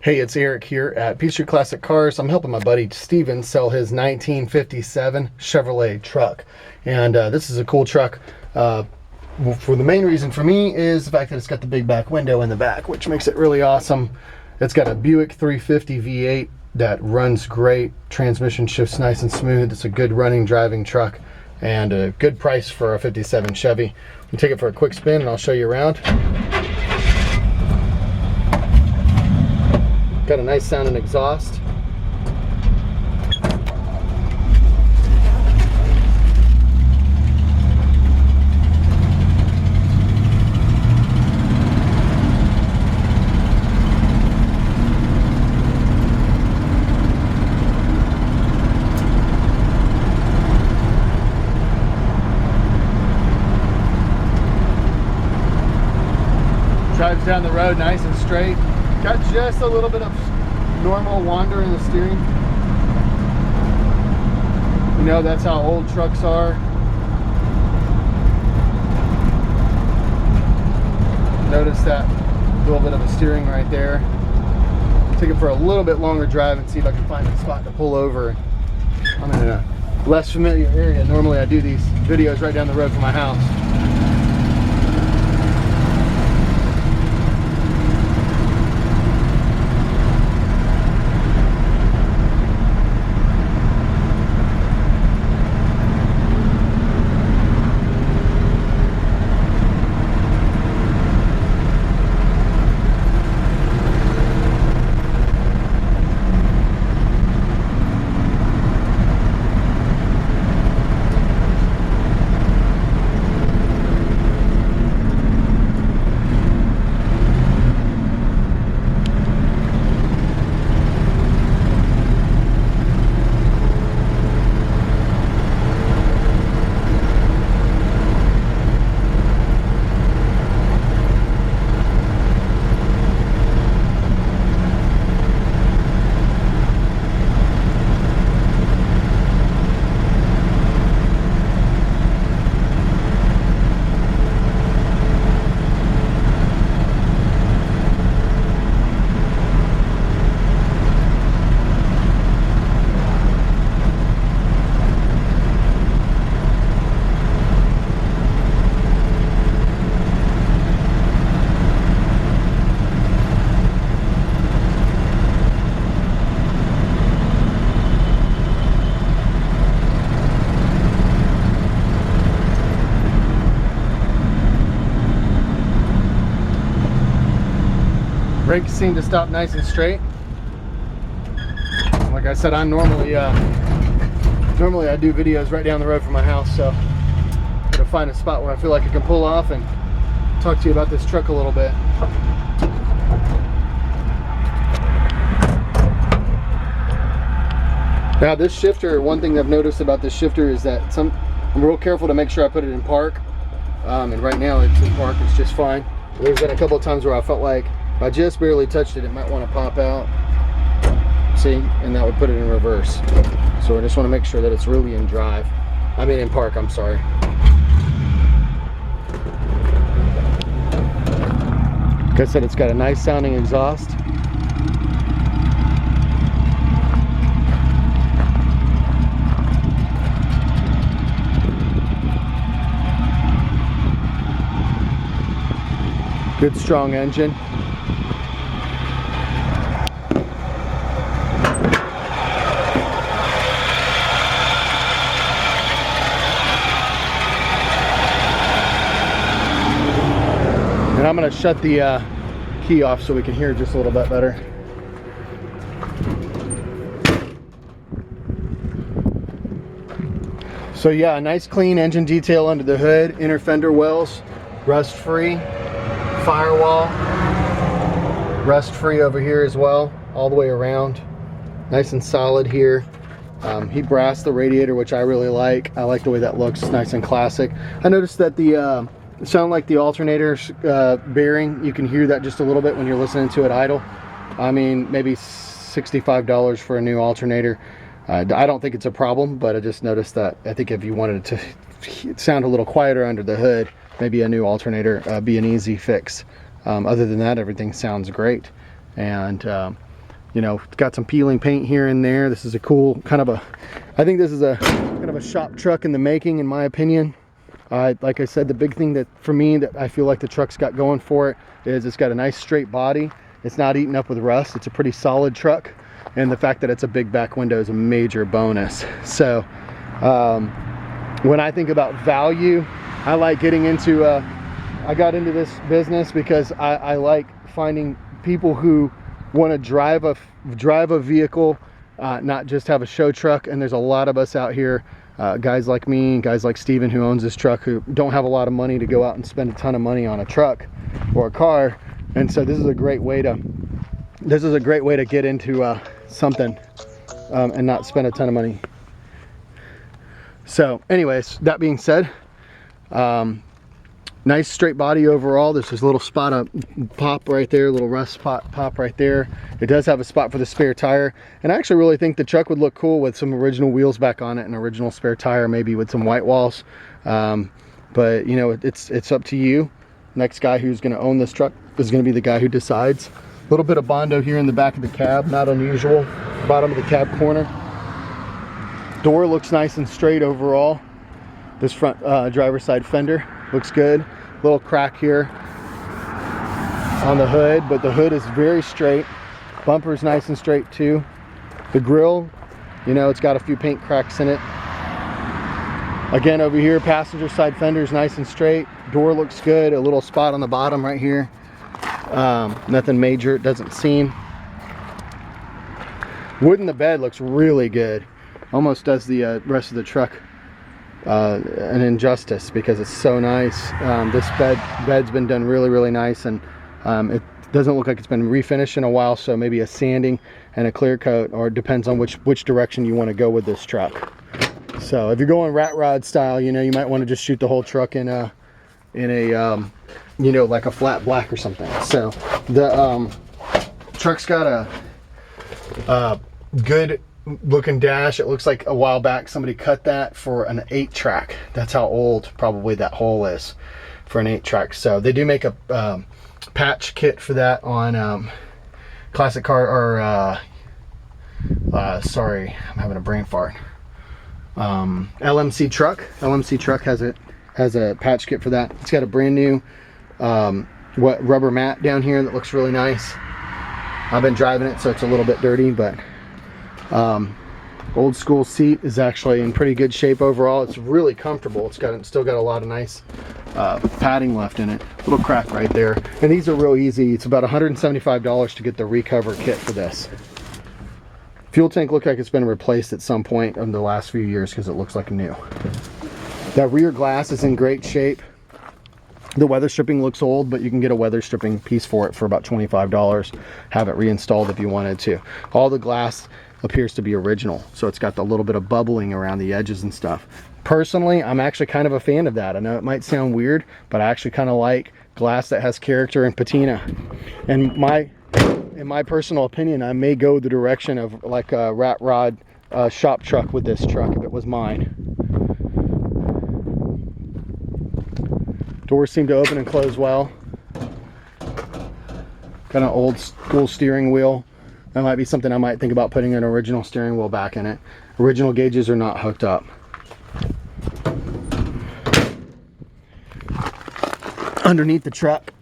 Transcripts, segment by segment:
Hey, it's Eric here at Peachtree Classic Cars. I'm helping my buddy Steven sell his 1957 Chevrolet truck. And this is a cool truck. For the main reason for me is the fact that it's got the big back window in the back, which makes it really awesome. It's got a Buick 350 V8 that runs great. Transmission shifts nice and smooth. It's a good running, driving truck and a good price for a 57 Chevy. We'll take it for a quick spin and I'll show you around. Got a nice sounding exhaust. Drives down the road nice and straight. Got just a little bit of normal wander in the steering. You know, that's how old trucks are. Notice that little bit of a steering right there. Take it for a little bit longer drive and see if I can find a spot to pull over. I'm in a less familiar area. Normally I do these videos right down the road from my house. Brakes seem to stop nice and straight. Like I said, I normally I do videos right down the road from my house, so I'm gonna find a spot where I feel like I can pull off and talk to you about this truck a little bit. Now this shifter, one thing I've noticed about this shifter is that I'm real careful to make sure I put it in park, and right now it's in park, it's just fine. There's been a couple of times where I felt like if I just barely touched it, it might want to pop out. See, and that would put it in reverse. So I just want to make sure that it's really in drive. I mean in park, I'm sorry. Like I said, it's got a nice sounding exhaust. Good strong engine. And I'm going to shut the key off so we can hear it just a little bit better. So yeah, a nice clean engine detail under the hood, inner fender wells, rust free, firewall, rust free over here as well, all the way around. Nice and solid here. He brassed the radiator, which I really like. I like the way that looks, nice and classic. I noticed that the it sounded like the alternator bearing, you can hear that just a little bit when you're listening to it idle. I mean, maybe $65 for a new alternator. I don't think it's a problem, but I just noticed that I think if you wanted it to sound a little quieter under the hood, maybe a new alternator be an easy fix. Other than that, everything sounds great. And You know, it's got some peeling paint here and there. This is a cool kind of a, I think this is a kind of a shop truck in the making, in my opinion. Like I said, the big thing that for me that I feel like the truck's got going for it is it's got a nice straight body. It's not eaten up with rust. It's a pretty solid truck, and the fact that it's a big back window is a major bonus. So when I think about value, I like getting into I got into this business because I like finding people who want to drive a vehicle, not just have a show truck. And there's a lot of us out here, guys like me, guys like Steven who owns this truck, who don't have a lot of money to go out and spend a ton of money on a truck or a car. And so this is a great way to get into something and not spend a ton of money. So anyways, that being said, nice straight body overall. There's this little spot of pop right there, little rust spot pop right there. It does have a spot for the spare tire, and I actually really think the truck would look cool with some original wheels back on it, an original spare tire, maybe with some white walls. But you know, it's up to you. Next guy who's going to own this truck is going to be the guy who decides. A little bit of Bondo here in the back of the cab, not unusual. Bottom of the cab corner. Door looks nice and straight overall. This front driver's side fender looks good. Little crack here on the hood, but the hood is very straight. Bumper's nice and straight too. The grill, you know, it's got a few paint cracks in it. Again, over here, passenger side fender is nice and straight. Door looks good. A little spot on the bottom right here. Nothing major, it doesn't seem. Wood in the bed looks really good. Almost does the rest of the truck an injustice because it's so nice. This bed's been done really nice, and it doesn't look like it's been refinished in a while, so maybe a sanding and a clear coat, or it depends on which direction you want to go with this truck. So if you're going rat rod style, you know, you might want to just shoot the whole truck in a you know, like a flat black or something. So the truck's got a good looking dash. It looks like a while back somebody cut that for an 8-track. That's how old probably that hole is for an 8-track. So they do make a patch kit for that on Classic Car, or sorry, I'm having a brain fart. LMC Truck. LMC Truck has a patch kit for that. It's got a brand new rubber mat down here that looks really nice. I've been driving it, so it's a little bit dirty, but old school seat is actually in pretty good shape overall. It's really comfortable. It's still got a lot of nice padding left in it. Little crack right there, and these are real easy. It's about $175 to get the recover kit for this. Fuel tank looks like it's been replaced at some point in the last few years because it looks like new. That rear glass is in great shape. The weather stripping looks old, but you can get a weather stripping piece for it for about $25. Have it reinstalled if you wanted to. All the glass appears to be original, so it's got the little bit of bubbling around the edges and stuff. Personally, I'm actually kind of a fan of that. I know it might sound weird, but I actually kind of like glass that has character and patina. And in my personal opinion, I may go the direction of like a rat rod shop truck with this truck if it was mine. Doors seem to open and close well. Kind of old school steering wheel. That might be something I might think about putting an original steering wheel back in it. Original gauges are not hooked up. Underneath the truck,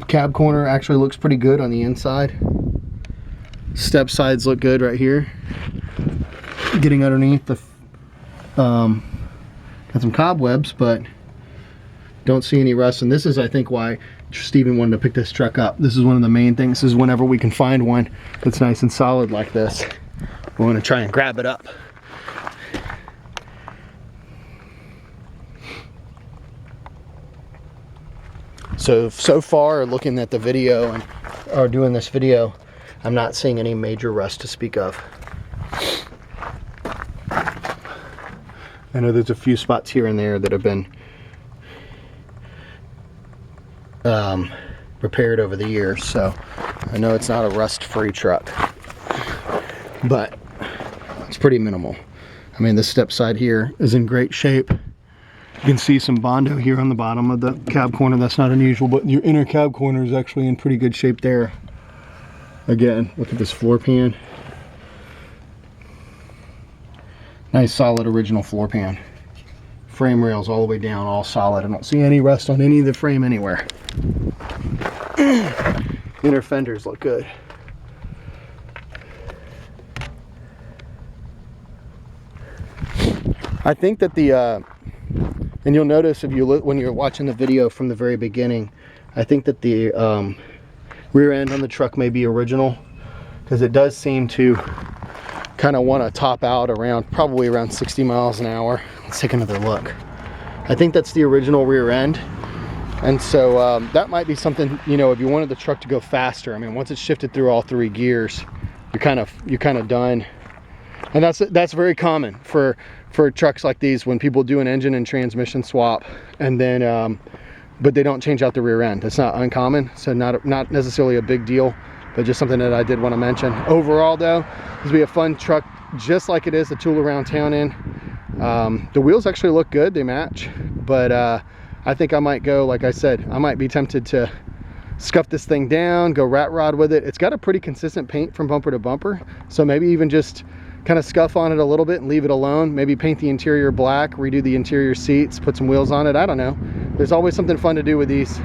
cab corner actually looks pretty good on the inside. Step sides look good right here. Getting underneath the got some cobwebs, but don't see any rust. And this is, I think, why Steven wanted to pick this truck up. This is one of the main things. This is whenever we can find one that's nice and solid like this, we want to try and grab it up. So far, looking at the video or doing this video, I'm not seeing any major rust to speak of. I know there's a few spots here and there that have been repaired over the years, so I know it's not a rust-free truck, but it's pretty minimal. I mean, this step side here is in great shape. You can see some Bondo here on the bottom of the cab corner. That's not unusual, but your inner cab corner is actually in pretty good shape there. Again, look at this floor pan. Nice solid original floor pan. Frame rails all the way down, all solid. I don't see any rust on any of the frame anywhere. Inner fenders look good. I think that the, and you'll notice if you look when you're watching the video from the very beginning, I think that the rear end on the truck may be original, because it does seem to kind of want to top out around, probably around 60 miles an hour. Let's take another look. I think that's the original rear end. And so that might be something, you know, if you wanted the truck to go faster. I mean, once it's shifted through all 3 gears, you're kind of done. And that's very common for trucks like these, when people do an engine and transmission swap, and then but they don't change out the rear end. That's not uncommon, so not necessarily a big deal, but just something that I did want to mention. Overall though, this will be a fun truck, just like it is to tool around town in. The wheels actually look good, they match, but I think I might go, like I said, I might be tempted to scuff this thing down, go rat rod with it. It's got a pretty consistent paint from bumper to bumper, so maybe even just kind of scuff on it a little bit and leave it alone. Maybe paint the interior black, redo the interior seats, put some wheels on it. I don't know. There's always something fun to do with these.